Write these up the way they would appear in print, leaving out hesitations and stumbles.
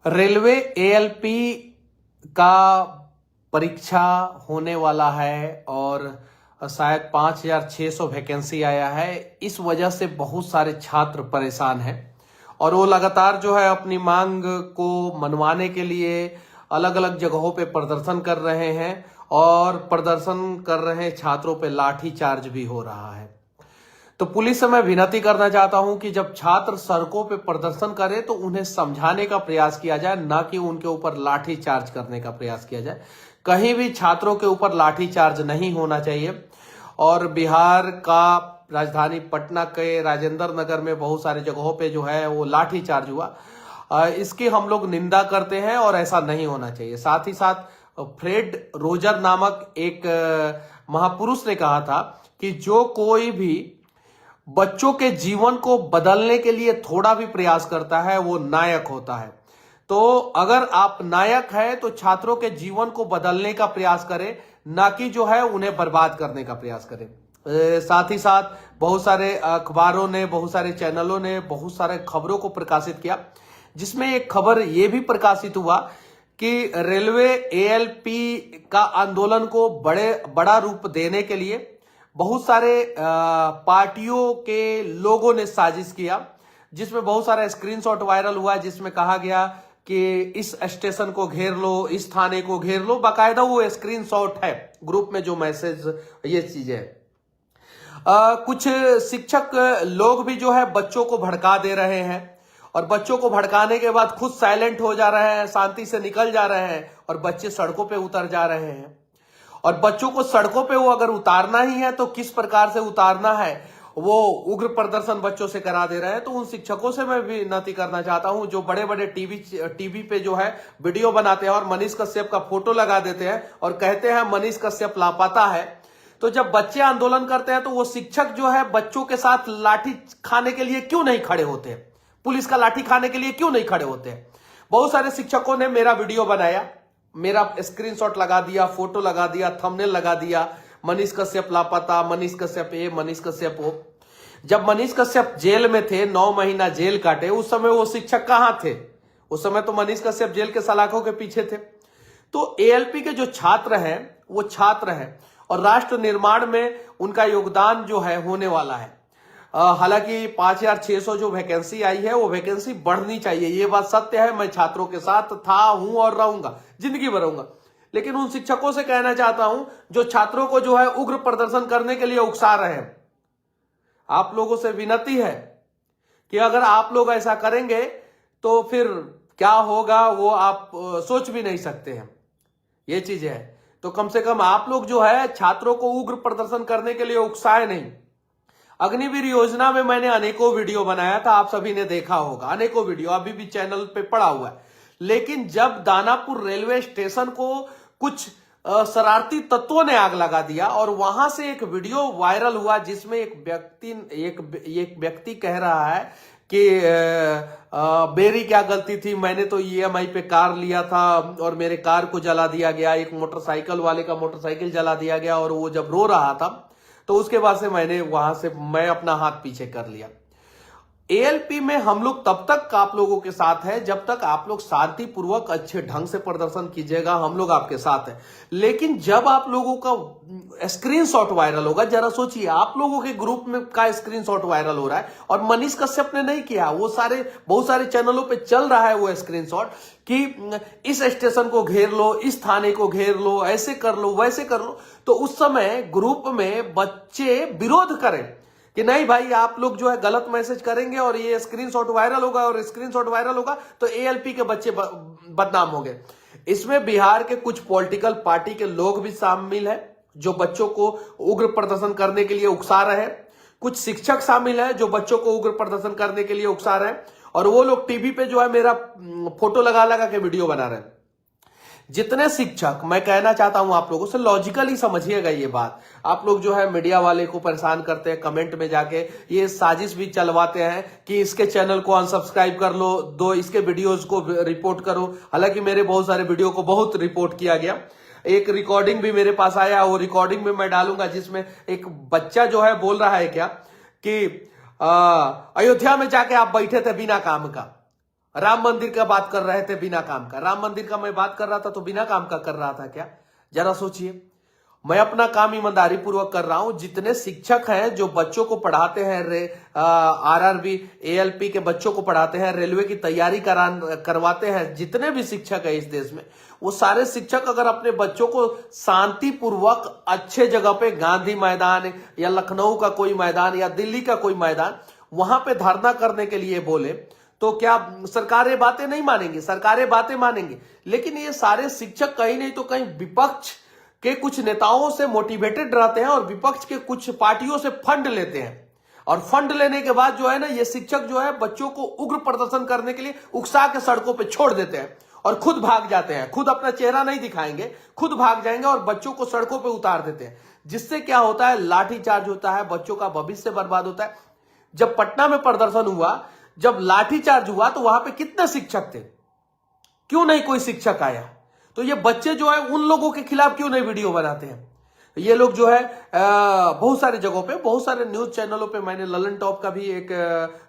Railway ALP का परीक्षा होने वाला है और शायद 5,600 वैकेंसी आया है। इस वजह से बहुत सारे छात्र परेशान हैं और वो लगातार जो है अपनी मांग को मनवाने के लिए अलग अलग जगहों पे प्रदर्शन कर रहे हैं और प्रदर्शन कर रहे छात्रों पे लाठी चार्ज भी हो रहा है। तो पुलिस से मैं विनती करना चाहता हूं कि जब छात्र सड़कों पे प्रदर्शन करें तो उन्हें समझाने का प्रयास किया जाए, ना कि उनके ऊपर लाठी चार्ज करने का प्रयास किया जाए। कहीं भी छात्रों के ऊपर लाठी चार्ज नहीं होना चाहिए। और बिहार का राजधानी पटना के राजेंद्र नगर में बहुत सारे जगहों पे जो है वो लाठी चार्ज हुआ। इसकी हम लोग निंदा करते हैं और ऐसा नहीं होना चाहिए। साथ ही साथ फ्रेड रोजर नामक एक महापुरुष ने कहा था कि जो कोई भी बच्चों के जीवन को बदलने के लिए थोड़ा भी प्रयास करता है वो नायक होता है। तो अगर आप नायक हैं तो छात्रों के जीवन को बदलने का प्रयास करें, ना कि जो है उन्हें बर्बाद करने का प्रयास करें। साथ ही साथ बहुत सारे अखबारों ने, बहुत सारे चैनलों ने बहुत सारे खबरों को प्रकाशित किया, जिसमें एक खबर यह भी प्रकाशित हुआ कि रेलवे एएलपी का आंदोलन को बड़ा रूप देने के लिए बहुत सारे पार्टियों के लोगों ने साजिश किया, जिसमें बहुत सारा स्क्रीनशॉट वायरल हुआ, जिसमें कहा गया कि इस स्टेशन को घेर लो, इस थाने को घेर लो। बाकायदा वो स्क्रीनशॉट है ग्रुप में जो मैसेज, ये चीजें कुछ शिक्षक लोग भी जो है बच्चों को भड़का दे रहे हैं और बच्चों को भड़काने के बाद खुद साइलेंट हो जा रहे हैं, शांति से निकल जा रहे हैं और बच्चे सड़कों पे उतर जा रहे हैं। और बच्चों को सड़कों पे वो अगर उतारना ही है तो किस प्रकार से उतारना है, वो उग्र प्रदर्शन बच्चों से करा दे रहे हैं। तो उन शिक्षकों से मैं भी विनती करना चाहता हूं जो बड़े बड़े टीवी पे जो है वीडियो बनाते हैं और मनीष कश्यप का फोटो लगा देते हैं और कहते हैं मनीष कश्यप लापता है। तो जब बच्चे आंदोलन करते हैं तो वो शिक्षक जो है बच्चों के साथ लाठी खाने के लिए क्यों नहीं खड़े होते हैं, पुलिस का लाठी खाने के लिए क्यों नहीं खड़े होते हैं। बहुत सारे शिक्षकों ने मेरा वीडियो बनाया, मेरा स्क्रीनशॉट लगा दिया, फोटो लगा दिया, थंबनेल लगा दिया, मनीष कश्यप लापता, मनीष कश्यप ए, मनीष कश्यप ओ। जब मनीष कश्यप जेल में थे, 9 महीना जेल काटे, उस समय वो शिक्षक कहां थे? उस समय तो मनीष कश्यप जेल के सलाखों के पीछे थे। तो एएलपी के जो छात्र हैं वो छात्र हैं और राष्ट्र निर्माण में उनका योगदान जो है होने वाला है। हालांकि 5,600 जो वैकेंसी आई है वो वैकेंसी बढ़नी चाहिए, ये बात सत्य है। मैं छात्रों के साथ था, हूं और रहूंगा, जिंदगी भर रहूंगा। लेकिन उन शिक्षकों से कहना चाहता हूं जो छात्रों को जो है उग्र प्रदर्शन करने के लिए उकसा रहे हैं, आप लोगों से विनती है कि अगर आप लोग ऐसा करेंगे तो फिर क्या होगा वो आप सोच भी नहीं सकते हैं। ये चीज है, तो कम से कम आप लोग जो है छात्रों को उग्र प्रदर्शन करने के लिए उकसाए नहीं। अग्निवीर योजना में मैंने अनेकों वीडियो बनाया था, आप सभी ने देखा होगा, अनेकों वीडियो अभी भी चैनल पे पड़ा हुआ है। लेकिन जब दानापुर रेलवे स्टेशन को कुछ शरारती तत्वों ने आग लगा दिया और वहां से एक वीडियो वायरल हुआ जिसमें एक व्यक्ति कह रहा है कि मेरी क्या गलती थी, मैंने तो ईएमआई पे कार लिया था और मेरे कार को जला दिया गया, एक मोटरसाइकिल वाले का मोटरसाइकिल जला दिया गया। और वो जब रो रहा था तो उसके बाद से मैं अपना हाथ पीछे कर लिया। एएलपी में हम लोग तब तक आप लोगों के साथ है जब तक आप लोग शांतिपूर्वक अच्छे ढंग से प्रदर्शन कीजिएगा, हम लोग आपके साथ है। लेकिन जब आप लोगों का स्क्रीनशॉट वायरल होगा, जरा सोचिए, आप लोगों के ग्रुप में का स्क्रीनशॉट वायरल हो रहा है और मनीष कश्यप ने नहीं किया, वो बहुत सारे चैनलों पे चल रहा है वो स्क्रीनशॉट कि इस स्टेशन को घेर लो, इस थाने को घेर लो, ऐसे कर लो, वैसे कर लो। तो उस समय ग्रुप में बच्चे विरोध करें कि नहीं भाई, आप लोग जो है गलत मैसेज करेंगे और ये स्क्रीनशॉट वायरल होगा और स्क्रीनशॉट वायरल होगा तो एएलपी के बच्चे बदनाम होंगे। इसमें बिहार के कुछ पॉलिटिकल पार्टी के लोग भी शामिल है जो बच्चों को उग्र प्रदर्शन करने के लिए उकसा रहे हैं। कुछ शिक्षक शामिल है जो बच्चों को उग्र प्रदर्शन करने के लिए उकसा रहे हैं और वो लोग टीवी पे जो है मेरा फोटो लगा लगा के वीडियो बना रहे हैं। जितने शिक्षक, मैं कहना चाहता हूं आप लोगों से, लॉजिकली समझिएगा ये बात। आप लोग जो है मीडिया वाले को परेशान करते हैं, कमेंट में जाके ये साजिश भी चलवाते हैं कि इसके चैनल को अनसब्सक्राइब कर लो, दो इसके वीडियोस को रिपोर्ट करो। हालांकि मेरे बहुत सारे वीडियो को बहुत रिपोर्ट किया गया। एक रिकॉर्डिंग भी मेरे पास आया, वो रिकॉर्डिंग में मैं डालूंगा, जिसमें एक बच्चा जो है बोल रहा है क्या कि अयोध्या में जाके आप बैठे थे बिना काम का। राम मंदिर का बात कर रहे थे बिना काम का। राम मंदिर का मैं बात कर रहा था तो बिना काम का कर रहा था क्या? जरा सोचिए। मैं अपना काम ईमानदारी पूर्वक कर रहा हूं। जितने शिक्षक हैं जो बच्चों को पढ़ाते हैं, आरआरबी एएलपी के बच्चों को पढ़ाते हैं, रेलवे की तैयारी करवाते हैं, जितने भी शिक्षक है इस देश में, वो सारे शिक्षक अगर अपने बच्चों को शांतिपूर्वक अच्छे जगह पे, गांधी मैदान या लखनऊ का कोई मैदान या दिल्ली का कोई मैदान, वहां पे धरना करने के लिए बोले, तो क्या सरकारें बातें नहीं मानेंगी? सरकारें बातें मानेंगी। लेकिन ये सारे शिक्षक कहीं नहीं तो कहीं विपक्ष के कुछ नेताओं से मोटिवेटेड रहते हैं और विपक्ष के कुछ पार्टियों से फंड लेते हैं। और फंड लेने के बाद जो है ना, ये शिक्षक जो है बच्चों को उग्र प्रदर्शन करने के लिए उकसा के सड़कों पे छोड़ देते हैं और खुद भाग जाते हैं। खुद अपना चेहरा नहीं दिखाएंगे, खुद भाग जाएंगे और बच्चों को सड़कों पे उतार देते हैं। जिससे क्या होता है? लाठीचार्ज होता है, बच्चों का भविष्य बर्बाद होता है। जब पटना में प्रदर्शन हुआ, जब लाठीचार्ज हुआ, तो वहां पे कितने शिक्षक थे? क्यों नहीं कोई शिक्षक आया? तो ये बच्चे जो है उन लोगों के खिलाफ क्यों नहीं वीडियो बनाते हैं? ये लोग जो है बहुत सारे जगहों पे, बहुत सारे न्यूज चैनलों पे, मैंने ललन टॉप का भी एक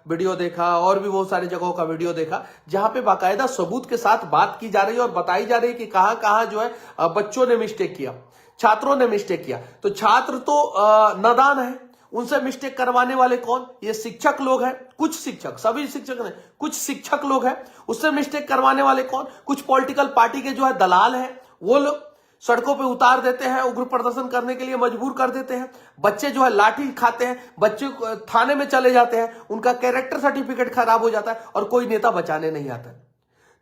वीडियो देखा और भी बहुत सारे जगहों का वीडियो देखा, जहां पे बाकायदा सबूत के साथ बात की जा रही है और बताई जा रही है कि कहां कहां जो है बच्चों ने मिस्टेक किया, छात्रों ने मिस्टेक किया। तो छात्र तो नादान है, उनसे मिस्टेक करवाने वाले कौन? ये शिक्षक लोग हैं। कुछ शिक्षक, सभी शिक्षक नहीं, कुछ शिक्षक लोग हैं। उससे मिस्टेक करवाने वाले कौन? कुछ पॉलिटिकल पार्टी के जो है दलाल हैं, वो लोग सड़कों पे उतार देते हैं, उग्र प्रदर्शन करने के लिए मजबूर कर देते हैं। बच्चे जो है लाठी खाते हैं, बच्चे थाने में चले जाते हैं, उनका कैरेक्टर सर्टिफिकेट खराब हो जाता है और कोई नेता बचाने नहीं आता है।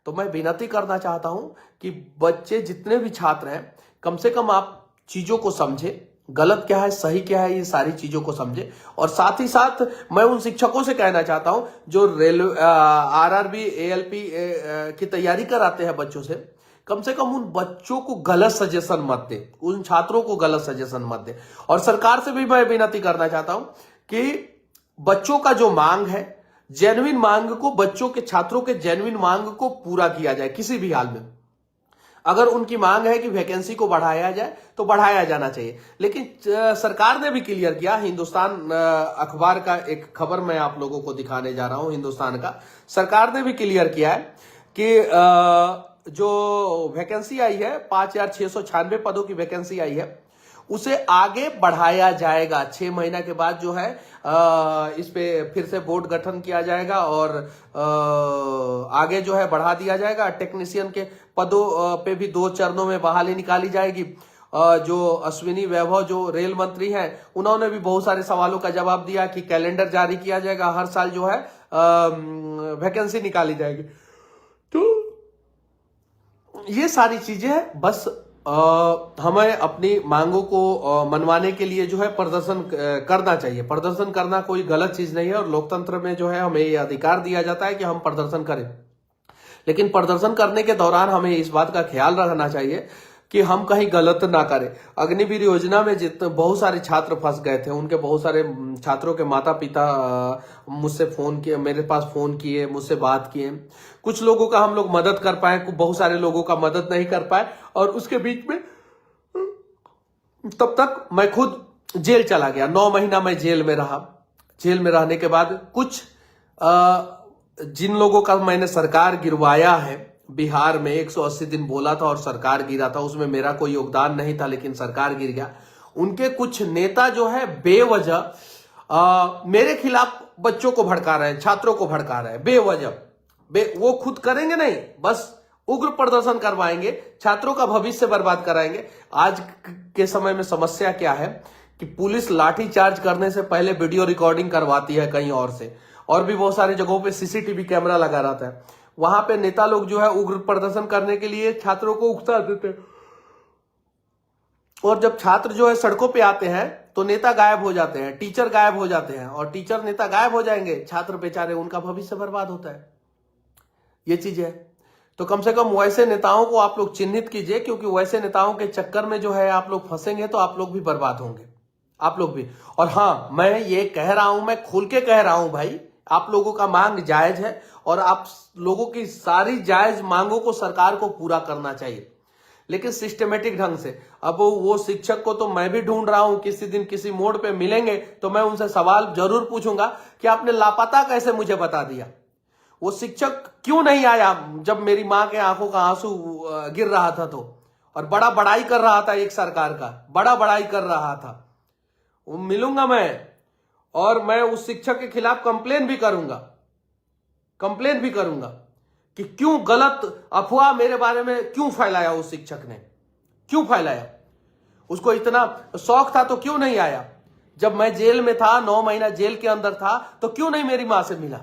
तो मैं विनती करना चाहता हूं कि बच्चे, जितने भी छात्र हैं, कम से कम आप चीजों को समझे, गलत क्या है सही क्या है, ये सारी चीजों को समझे। और साथ ही साथ मैं उन शिक्षकों से कहना चाहता हूं जो रेलवे, आरआरबी, एएलपी की तैयारी कराते हैं बच्चों से कम उन बच्चों को गलत सजेशन मत दे, उन छात्रों को गलत सजेशन मत दे। और सरकार से भी मैं विनती करना चाहता हूं कि बच्चों का जो मांग है, जेन्युइन मांग को, बच्चों के, छात्रों के जेन्युइन मांग को पूरा किया जाए किसी भी हाल में। अगर उनकी मांग है कि वैकेंसी को बढ़ाया जाए तो बढ़ाया जाना चाहिए। लेकिन सरकार ने भी क्लियर किया, हिंदुस्तान अखबार का एक खबर मैं आप लोगों को दिखाने जा रहा हूं, हिंदुस्तान का, सरकार ने भी क्लियर किया है कि जो वैकेंसी आई है, 5696 पदों की वैकेंसी आई है, उसे आगे बढ़ाया जाएगा। 6 महीना के बाद जो है इस पे फिर से बोर्ड गठन किया जाएगा और आगे जो है बढ़ा दिया जाएगा। टेक्नीशियन के पदों पे भी 2 चरणों में बहाली निकाली जाएगी। जो अश्विनी वैभव जो रेल मंत्री हैं, उन्होंने भी बहुत सारे सवालों का जवाब दिया कि कैलेंडर जारी किया जाएगा, हर साल जो है वैकेंसी निकाली जाएगी। तो ये सारी चीजें हैं। बस हमें अपनी मांगों को मनवाने के लिए जो है प्रदर्शन करना चाहिए। प्रदर्शन करना कोई गलत चीज नहीं है और लोकतंत्र में जो है हमें ये अधिकार दिया जाता है कि हम प्रदर्शन करें। लेकिन प्रदर्शन करने के दौरान हमें इस बात का ख्याल रखना चाहिए कि हम कहीं गलत ना करें। अग्निवीर योजना में जितने बहुत सारे छात्र फंस गए थे, उनके बहुत सारे छात्रों के माता पिता मुझसे फोन किए, मेरे पास फोन किए, मुझसे बात किए। कुछ लोगों का हम लोग मदद कर पाए, बहुत सारे लोगों का मदद नहीं कर पाए। और उसके बीच में तब तक मैं खुद जेल चला गया। 9 महीना मैं जेल में रहा। जेल में रहने के बाद कुछ जिन लोगों का मैंने सरकार गिरवाया है, बिहार में 180 दिन बोला था और सरकार गिरा था, उसमें मेरा कोई योगदान नहीं था, लेकिन सरकार गिर गया। उनके कुछ नेता जो है बेवजह मेरे खिलाफ बच्चों को भड़का रहे हैं, छात्रों को भड़का रहे हैं बेवजह। वो खुद करेंगे नहीं, बस उग्र प्रदर्शन करवाएंगे, छात्रों का भविष्य बर्बाद कराएंगे। आज के समय में समस्या क्या है कि पुलिस लाठीचार्ज करने से पहले वीडियो रिकॉर्डिंग करवाती है कहीं और से, और भी बहुत सारी जगहों पे सीसीटीवी कैमरा लगा रहता है। वहां पे नेता लोग जो है उग्र प्रदर्शन करने के लिए छात्रों को उकसा देते हैं, और जब छात्र जो है सड़कों पे आते हैं तो नेता गायब हो जाते हैं, टीचर गायब हो जाते हैं, और टीचर नेता गायब हो जाएंगे, छात्र बेचारे, उनका भविष्य बर्बाद होता है। ये चीज है। तो कम से कम वैसे नेताओं को आप लोग चिन्हित कीजिए, क्योंकि वैसे नेताओं के चक्कर में जो है आप लोग फंसेंगे तो आप लोग भी बर्बाद होंगे, आप लोग भी। और हाँ, मैं ये कह रहा हूं, मैं खुल के कह रहा हूं भाई, आप लोगों का मांग जायज है और आप लोगों की सारी जायज मांगों को सरकार को पूरा करना चाहिए, लेकिन सिस्टमेटिक ढंग से। अब वो शिक्षक को तो मैं भी ढूंढ रहा हूं, किसी दिन किसी मोड़ पे मिलेंगे तो मैं उनसे सवाल जरूर पूछूंगा कि आपने लापता कैसे मुझे बता दिया। वो शिक्षक क्यों नहीं आया जब मेरी माँ के आंखों का आंसू गिर रहा था तो, और बड़ा बड़ाई कर रहा था एक सरकार का, बड़ा बड़ाई कर रहा था। वो मिलूंगा मैं, और मैं उस शिक्षक के खिलाफ कंप्लेन भी करूंगा कि क्यों गलत अफवाह मेरे बारे में क्यों फैलाया, उस शिक्षक ने क्यों फैलाया। उसको इतना शौक था तो क्यों नहीं आया। जब मैं जेल में था, 9 महीना जेल के अंदर था, तो क्यों नहीं मेरी मां से मिला।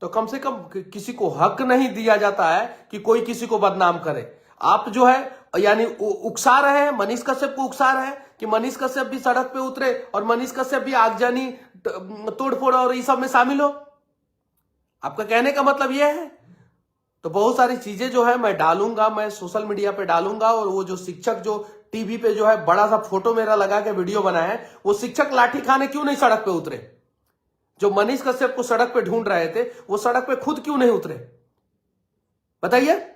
तो कम से कम किसी को हक नहीं दिया जाता है कि कोई किसी को बदनाम करे। आप जो है यानी उकसा रहे हैं, मनीष कश्यप को उकसा रहे हैं कि मनीष कश्यप भी सड़क पे उतरे और मनीष कश्यप भी आगजनी, तोड़फोड़ और इस सब में शामिल हो। आपका कहने का मतलब यह है। तो बहुत सारी चीजें जो है मैं डालूंगा, मैं सोशल मीडिया पे डालूंगा। और वो जो शिक्षक जो टीवी पे जो है बड़ा सा फोटो मेरा लगा के वीडियो बनाया है, वो शिक्षक लाठी खाने क्यों नहीं सड़क पे उतरे। जो मनीष कश्यप को सड़क पे ढूंढ रहे थे, वो सड़क पे खुद क्यों नहीं उतरे, बताइए।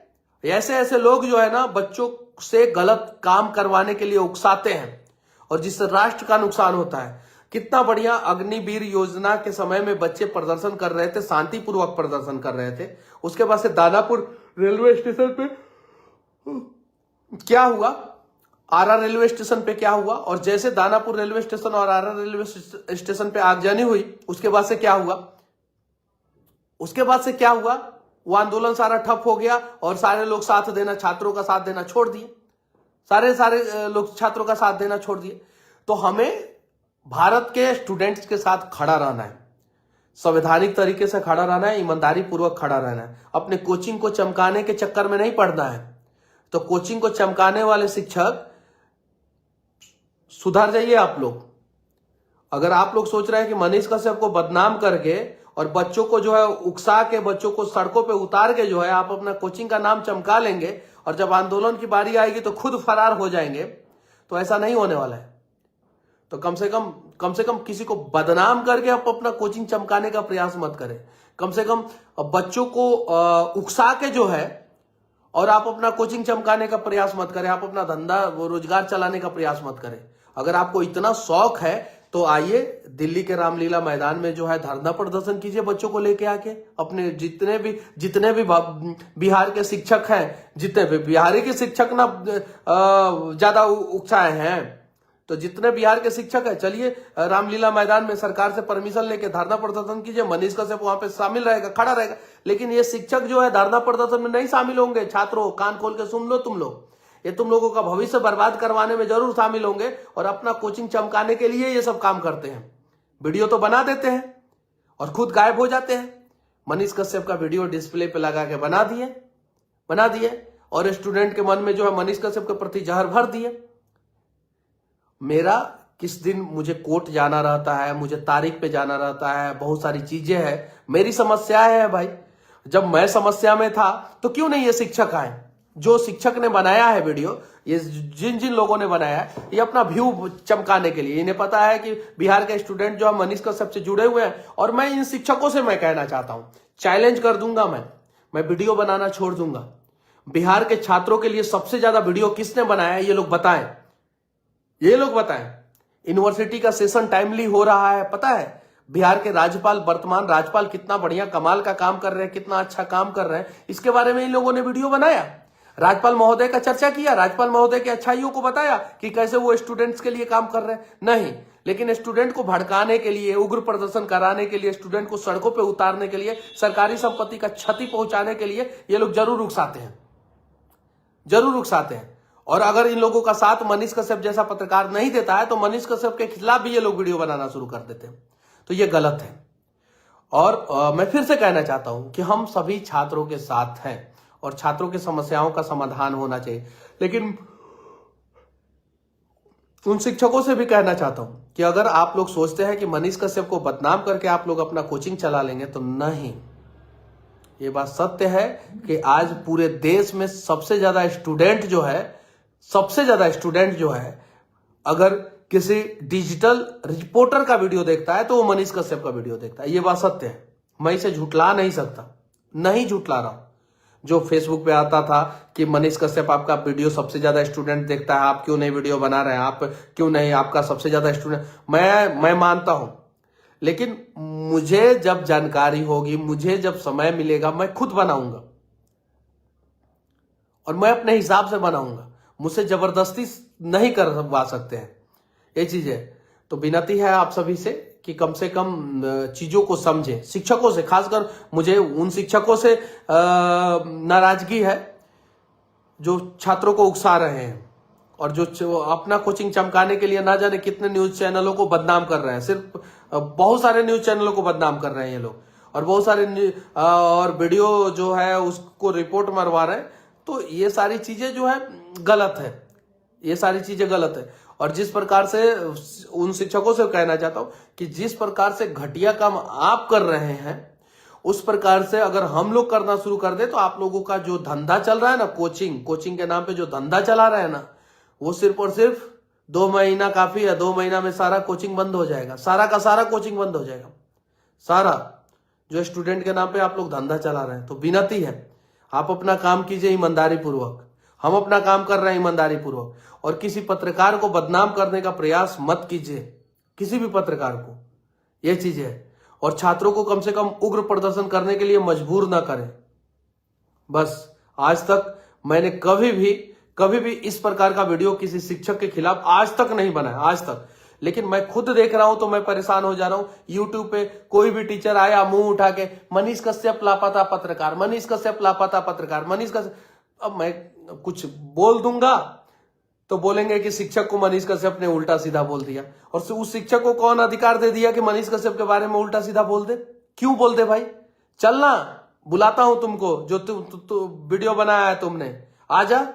ऐसे ऐसे लोग जो है ना, बच्चों से गलत काम करवाने के लिए उकसाते हैं, और जिससे राष्ट्र का नुकसान होता है। कितना बढ़िया अग्निवीर योजना के समय में बच्चे प्रदर्शन कर रहे थे, शांतिपूर्वक प्रदर्शन कर रहे थे। उसके बाद से दानापुर रेलवे स्टेशन पे क्या हुआ, आरा रेलवे स्टेशन पे क्या हुआ, और जैसे दानापुर रेलवे स्टेशन और आरा रेलवे स्टेशन पे आगजनी हुई, उसके बाद से क्या हुआ, वो आंदोलन सारा ठप हो गया और सारे लोग साथ देना, छात्रों का साथ देना छोड़ दिए। सारे लोग छात्रों का साथ देना छोड़ दिए। तो हमें भारत के स्टूडेंट्स के साथ खड़ा रहना है, संवैधानिक तरीके से खड़ा रहना है, ईमानदारी पूर्वक खड़ा रहना है। अपने कोचिंग को चमकाने के चक्कर में नहीं पड़ना है। तो कोचिंग को चमकाने वाले शिक्षक सुधर जाइए आप लोग। अगर आप लोग सोच रहे हैं कि मनीष कश्यप को बदनाम करके और बच्चों को जो है उकसा के, बच्चों को सड़कों पे उतार के जो है आप अपना कोचिंग का नाम चमका लेंगे, और जब आंदोलन की बारी आएगी तो खुद फरार हो जाएंगे, तो ऐसा नहीं होने वाला है। तो कम से कम किसी को बदनाम करके आप अपना कोचिंग चमकाने का प्रयास मत करें। कम से कम बच्चों को उकसा के जो है और आप अपना कोचिंग चमकाने का प्रयास मत करें, आप अपना धंधा रोजगार चलाने का प्रयास मत करें। अगर आपको इतना शौक है तो आइए दिल्ली के रामलीला मैदान में जो है धरना प्रदर्शन कीजिए, बच्चों को लेके आके। अपने जितने भी बिहार के शिक्षक हैं, जितने भी बिहारी के शिक्षक ना ज्यादा उकसाए हैं, तो जितने बिहार के शिक्षक है, चलिए रामलीला मैदान में सरकार से परमिशन लेके धरना प्रदर्शन कीजिए। मनीष कश्यप वहां पे शामिल रहेगा, खड़ा रहेगा। लेकिन ये शिक्षक जो है धरना प्रदर्शन में नहीं शामिल होंगे। छात्रों, कान खोल के सुन लो तुम लोग, ये तुम लोगों का भविष्य बर्बाद करवाने में जरूर शामिल होंगे, और अपना कोचिंग चमकाने के लिए ये सब काम करते हैं। वीडियो तो बना देते हैं और खुद गायब हो जाते हैं। मनीष कश्यप का वीडियो डिस्प्ले पे लगा के बना दिए और स्टूडेंट के मन में जो है मनीष कश्यप के प्रति जहर भर दिए। मेरा किस दिन मुझे कोर्ट जाना रहता है, मुझे तारीख पे जाना रहता है, बहुत सारी चीजें हैं, मेरी समस्या है भाई। जब मैं समस्या में था तो क्यों नहीं ये शिक्षक आए। जो शिक्षक ने बनाया है वीडियो, ये जिन लोगों ने बनाया है, ये अपना व्यू चमकाने के लिए, इन्हें पता है कि बिहार के स्टूडेंट जो है मनीष कश्यप से जुड़े हुए हैं। और मैं इन शिक्षकों से मैं कहना चाहता हूं, चैलेंज कर दूंगा, मैं वीडियो बनाना छोड़ दूंगा। बिहार के छात्रों के लिए सबसे ज्यादा वीडियो किसने बनाया है, ये लोग बताएं। यूनिवर्सिटी का सेशन टाइमली हो रहा है, पता है। बिहार के राज्यपाल, वर्तमान राज्यपाल कितना बढ़िया कमाल का काम कर रहे हैं, कितना अच्छा काम कर रहे हैं, इसके बारे में इन लोगों ने वीडियो बनाया। राज्यपाल महोदय का चर्चा किया, राज्यपाल महोदय की अच्छाइयों को बताया कि कैसे वो स्टूडेंट्स के लिए काम कर रहे हैं। नहीं, लेकिन स्टूडेंट को भड़काने के लिए, उग्र प्रदर्शन कराने के लिए, स्टूडेंट को सड़कों पर उतारने के लिए, सरकारी संपत्ति का क्षति पहुंचाने के लिए ये लोग जरूर उकसाते हैं। और अगर इन लोगों का साथ मनीष कश्यप जैसा पत्रकार नहीं देता है, तो मनीष कश्यप के खिलाफ भी ये लोग वीडियो बनाना शुरू कर देते हैं। तो ये गलत है। और मैं फिर से कहना चाहता हूं कि हम सभी छात्रों के साथ हैं और छात्रों की समस्याओं का समाधान होना चाहिए। लेकिन उन शिक्षकों से भी कहना चाहता हूं कि अगर आप लोग सोचते हैं कि मनीष कश्यप को बदनाम करके आप लोग अपना कोचिंग चला लेंगे, तो नहीं। ये बात सत्य है कि आज पूरे देश में सबसे ज्यादा स्टूडेंट जो है, अगर किसी डिजिटल रिपोर्टर का वीडियो देखता है तो वो मनीष कश्यप का वीडियो देखता है। ये बात सत्य है, मैं इसे झुटला नहीं सकता, नहीं झुटला रहा हूं। जो फेसबुक पे आता था कि मनीष कश्यप आपका वीडियो सबसे ज्यादा स्टूडेंट देखता है, आप क्यों नहीं वीडियो बना रहे हैं, आप क्यों नहीं, आपका सबसे ज्यादा स्टूडेंट, मैं मानता हूं। लेकिन मुझे जब जानकारी होगी, मुझे जब समय मिलेगा, मैं खुद बनाऊंगा और मैं अपने हिसाब से बनाऊंगा। मुझसे जबरदस्ती नहीं करवा सकते हैं, ये चीज है। तो विनती है आप सभी से कि कम से कम चीजों को समझें। शिक्षकों से, खासकर मुझे उन शिक्षकों से नाराजगी है जो छात्रों को उकसा रहे हैं और जो अपना कोचिंग चमकाने के लिए ना जाने कितने न्यूज चैनलों को बदनाम कर रहे हैं। सिर्फ बहुत सारे न्यूज चैनलों को बदनाम कर रहे हैं ये लोग, और बहुत सारे और वीडियो जो है उसको रिपोर्ट मरवा रहे हैं। तो ये सारी चीजें जो है गलत है, ये सारी चीजें गलत है। और जिस प्रकार से उन शिक्षकों से कहना चाहता हूं कि जिस प्रकार से घटिया काम आप कर रहे हैं, उस प्रकार से अगर हम लोग करना शुरू कर दे तो आप लोगों का जो धंधा चल रहा है ना, कोचिंग के नाम पे जो धंधा चला रहा है ना, वो सिर्फ और सिर्फ 2 महीना काफी है। 2 महीना में सारा कोचिंग बंद हो जाएगा, सारा का सारा कोचिंग बंद हो जाएगा, सारा जो स्टूडेंट के नाम पे आप लोग धंधा चला रहे हैं। तो विनती है, आप अपना काम कीजिए ईमानदारी पूर्वक, हम अपना काम कर रहे हैं ईमानदारी पूर्वक, और किसी पत्रकार को बदनाम करने का प्रयास मत कीजिए, किसी भी पत्रकार को, यह चीज है। और छात्रों को कम से कम उग्र प्रदर्शन करने के लिए मजबूर ना करें। बस आज तक मैंने कभी भी इस प्रकार का वीडियो किसी शिक्षक के खिलाफ आज तक नहीं बनाया, आज तक। लेकिन मैं खुद देख रहा हूं तो मैं परेशान हो जा रहा हूं। यूट्यूब पे कोई भी टीचर आया मुंह उठा के, मनीष कश्यप लापता पत्रकार, मनीष कश्यप लापता पत्रकार, मनीष कश्यप। अब मैं कुछ बोल दूंगा तो बोलेंगे कि शिक्षक को मनीष कश्यप ने उल्टा सीधा बोल दिया। और उस शिक्षक को कौन अधिकार दे दिया कि मनीष कश्यप के बारे में उल्टा सीधा बोल दे? क्यों बोल दे भाई? चलना, बुलाता हूं तुमको, जो वीडियो बनाया है तुमने, आजा,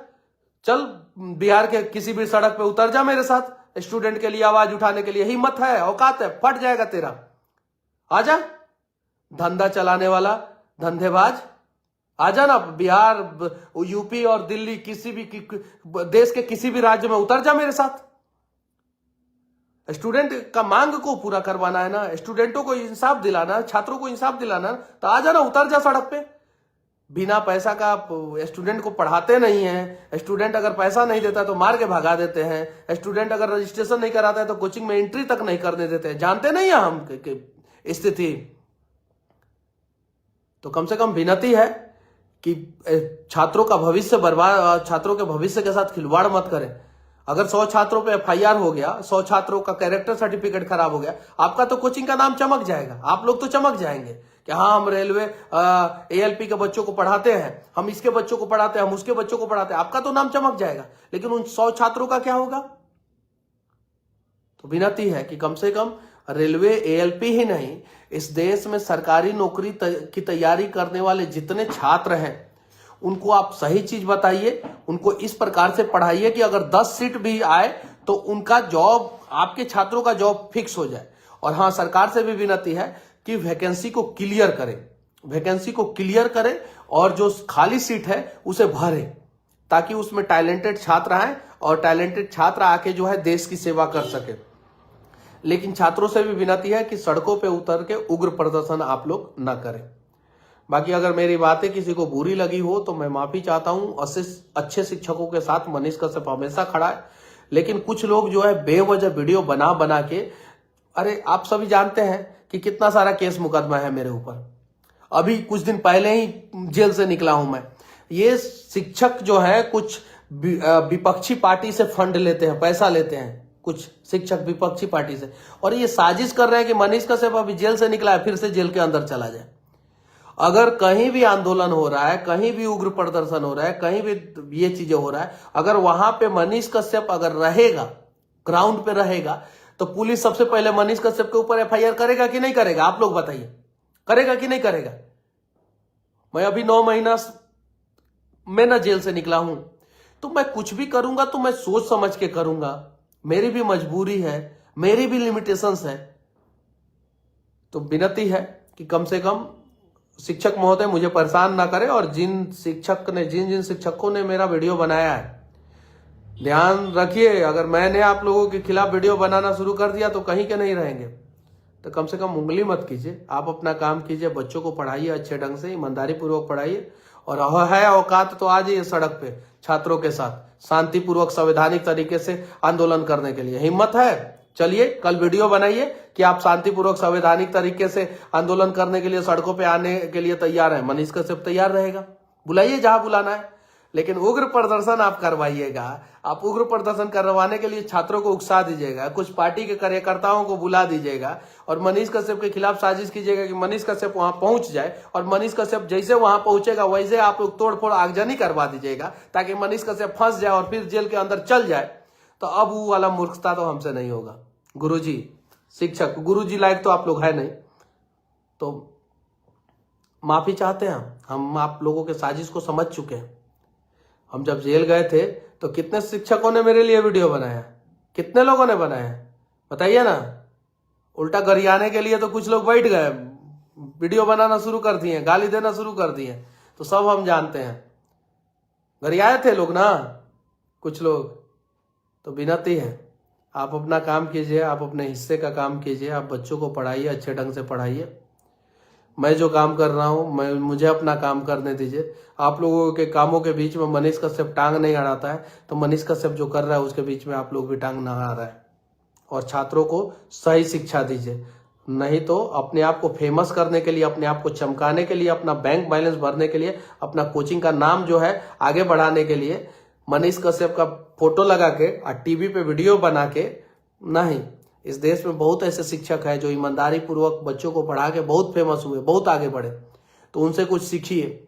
चल बिहार के किसी भी सड़क पे उतर जा मेरे साथ, स्टूडेंट के लिए आवाज उठाने के लिए। हिम्मत है, औकात है, फट जाएगा तेरा, आजा। धंधा चलाने वाला धंधेबाज, आजा ना, बिहार, यूपी और दिल्ली, किसी भी देश के किसी भी राज्य में उतर जा मेरे साथ। स्टूडेंट का मांग को पूरा करवाना है ना, स्टूडेंटों को इंसाफ दिलाना, छात्रों को इंसाफ दिलाना, तो आजा ना, उतर जा सड़क पे। बिना पैसा का स्टूडेंट को पढ़ाते नहीं है। स्टूडेंट अगर पैसा नहीं देता तो मार के भगा देते हैं। स्टूडेंट अगर रजिस्ट्रेशन नहीं कराता है तो कोचिंग में एंट्री तक नहीं करने देते हैं। जानते नहीं है हम स्थिति। तो कम से कम विनती है कि छात्रों का भविष्य बर्बाद, छात्रों के भविष्य के साथ खिलवाड़ मत करें। अगर 100 छात्रों पे FIR हो गया, 100 छात्रों का कैरेक्टर सर्टिफिकेट खराब हो गया, आपका तो कोचिंग का नाम चमक जाएगा। आप लोग तो चमक जाएंगे कि हाँ, हम रेलवे ALP के बच्चों को पढ़ाते हैं, हम इसके बच्चों को पढ़ाते हैं, हम उसके बच्चों को पढ़ाते हैं, आपका तो नाम चमक जाएगा। लेकिन उन 100 छात्रों का क्या होगा? तो विनती है कि कम से कम रेलवे ALP ही नहीं, इस देश में सरकारी नौकरी की तैयारी करने वाले जितने छात्र हैं, उनको आप सही चीज बताइए, उनको इस प्रकार से पढ़ाइए कि अगर 10 सीट भी आए तो उनका जॉब, आपके छात्रों का जॉब फिक्स हो जाए। और हाँ, सरकार से भी विनती है कि वैकेंसी को क्लियर करें, वैकेंसी को क्लियर करें और जो खाली सीट है उसे भरें, ताकि उसमें टैलेंटेड छात्र आए और टैलेंटेड छात्र आके जो है देश की सेवा कर सके। लेकिन छात्रों से भी विनती है कि सड़कों पे उतर के उग्र प्रदर्शन आप लोग ना करें। बाकी अगर मेरी बातें किसी को बुरी लगी हो तो मैं माफी चाहता हूं। अच्छे शिक्षकों के साथ मनीष कश्यप हमेशा खड़ा है। लेकिन कुछ लोग जो है बेवजह वीडियो बना के, अरे आप सभी जानते हैं कि कितना सारा केस मुकदमा है मेरे ऊपर। अभी कुछ दिन पहले ही जेल से निकला हूं मैं। ये शिक्षक जो है कुछ विपक्षी पार्टी से फंड लेते हैं, पैसा लेते हैं, कुछ शिक्षक विपक्षी पार्टी से, और ये साजिश कर रहे हैं कि मनीष कश्यप अभी जेल से निकला है, फिर से जेल के अंदर चला जाए। अगर कहीं भी आंदोलन हो रहा है, कहीं भी उग्र प्रदर्शन हो रहा है, कहीं भी ये चीजें हो रहा है, अगर वहां पे मनीष कश्यप अगर रहेगा, ग्राउंड पे रहेगा, तो पुलिस सबसे पहले मनीष कश्यप के ऊपर FIR करेगा कि नहीं करेगा? आप लोग बताइए, करेगा कि नहीं करेगा? मैं अभी 9 महीना में ना जेल से निकला हूं, तो मैं कुछ भी करूंगा तो मैं सोच समझ के करूंगा। मेरी भी मजबूरी है, मेरी भी लिमिटेशंस है। तो विनती है कि कम से कम शिक्षक महोदय मुझे परेशान ना करें, और जिन शिक्षकों ने मेरा वीडियो बनाया है, ध्यान रखिए, अगर मैंने आप लोगों के खिलाफ वीडियो बनाना शुरू कर दिया तो कहीं के नहीं रहेंगे। तो कम से कम उंगली मत कीजिए, आप अपना काम कीजिए, बच्चों को पढ़ाइए अच्छे ढंग से, ईमानदारी पूर्वक पढ़ाइए। और है औकात तो आ जाइए सड़क पे छात्रों के साथ, शांतिपूर्वक संवैधानिक तरीके से आंदोलन करने के लिए। हिम्मत है चलिए कल वीडियो बनाइए कि आप शांतिपूर्वक संवैधानिक तरीके से आंदोलन करने के लिए सड़कों पे आने के लिए तैयार हैं। मनीष कश्यप तैयार रहेगा, बुलाइए जहां बुलाना है, लेकिन उग्र प्रदर्शन आप करवाइएगा। आप उग्र प्रदर्शन करवाने के लिए छात्रों को उकसा दीजिएगा, कुछ पार्टी के कार्यकर्ताओं को बुला दीजिएगा और मनीष कश्यप के खिलाफ साजिश कीजिएगा कि मनीष कश्यप वहां पहुंच जाए, और मनीष कश्यप जैसे वहां पहुंचेगा वैसे आप लोग तोड़फोड़ आगजनी करवा दीजिएगा ताकि मनीष कश्यप फंस जाए और फिर जेल के अंदर चल जाए। तो अब वो वाला मूर्खता तो हमसे नहीं होगा। गुरुजी, शिक्षक गुरुजी लायक तो आप लोग है नहीं, तो माफी चाहते हैं हम आप लोगों के साजिश को समझ चुके हैं। हम जब जेल गए थे तो कितने शिक्षकों ने मेरे लिए वीडियो बनाया, कितने लोगों ने बनाया बताइए ना। उल्टा गरियाने के लिए तो कुछ लोग बैठ गए, वीडियो बनाना शुरू कर दिए, गाली देना शुरू कर दिए, तो सब हम जानते हैं। गरियाए थे लोग ना कुछ लोग। तो विनती है, आप अपना काम कीजिए, आप अपने हिस्से का काम कीजिए, आप बच्चों को पढ़ाइए, अच्छे ढंग से पढ़ाइए। मैं जो काम कर रहा हूं मुझे अपना काम करने दीजिए। आप लोगों के कामों के बीच में मनीष कश्यप टांग नहीं अड़ाता है, तो मनीष कश्यप जो कर रहा है उसके बीच में आप लोग भी टांग ना अड़ा रहा है। और छात्रों को सही शिक्षा दीजिए, नहीं तो अपने आप को फेमस करने के लिए, अपने आप को चमकाने के लिए, अपना बैंक बैलेंस भरने के लिए, अपना कोचिंग का नाम जो है आगे बढ़ाने के लिए मनीष कश्यप का फोटो लगा के और टीवी पे वीडियो बना के नहीं। इस देश में बहुत ऐसे शिक्षक हैं जो ईमानदारी पूर्वक बच्चों को पढ़ा के बहुत फेमस हुए, बहुत आगे बढ़े, तो उनसे कुछ सीखिए।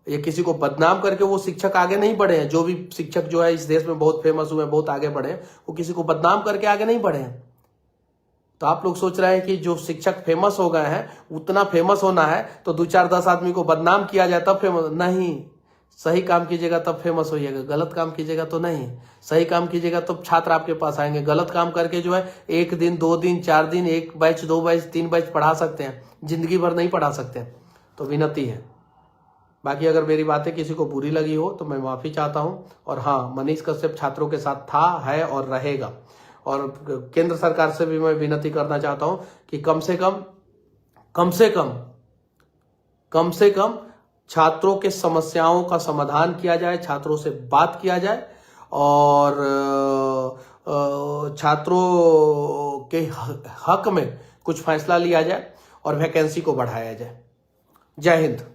ये किसी को बदनाम करके वो शिक्षक आगे नहीं बढ़े हैं। जो भी शिक्षक जो है इस देश में बहुत फेमस हुए, बहुत आगे बढ़े, वो किसी को बदनाम करके आगे नहीं बढ़े हैं। तो आप लोग सोच रहे हैं कि जो शिक्षक फेमस हो गए हैं उतना फेमस होना है तो 2-4-10 आदमी को बदनाम किया जाए तब फेमस, नहीं। सही काम कीजिएगा तब फेमस होइएगा, गलत काम कीजिएगा तो नहीं। सही काम कीजिएगा तो छात्र आपके पास आएंगे। गलत काम करके जो है 1 दिन 2 दिन 4 दिन 1 बैच 2 बैच 3 बैच पढ़ा सकते हैं, जिंदगी भर नहीं पढ़ा सकते। तो विनती है। बाकी अगर मेरी बातें किसी को बुरी लगी हो तो मैं माफी चाहता हूं। और हाँ, मनीष कश्यप छात्रों के साथ था, है और रहेगा। और केंद्र सरकार से भी मैं विनती करना चाहता हूं कि कम से कम छात्रों के समस्याओं का समाधान किया जाए, छात्रों से बात किया जाए और छात्रों के हक में कुछ फैसला लिया जाए और वैकेंसी को बढ़ाया जाए। जय हिंद।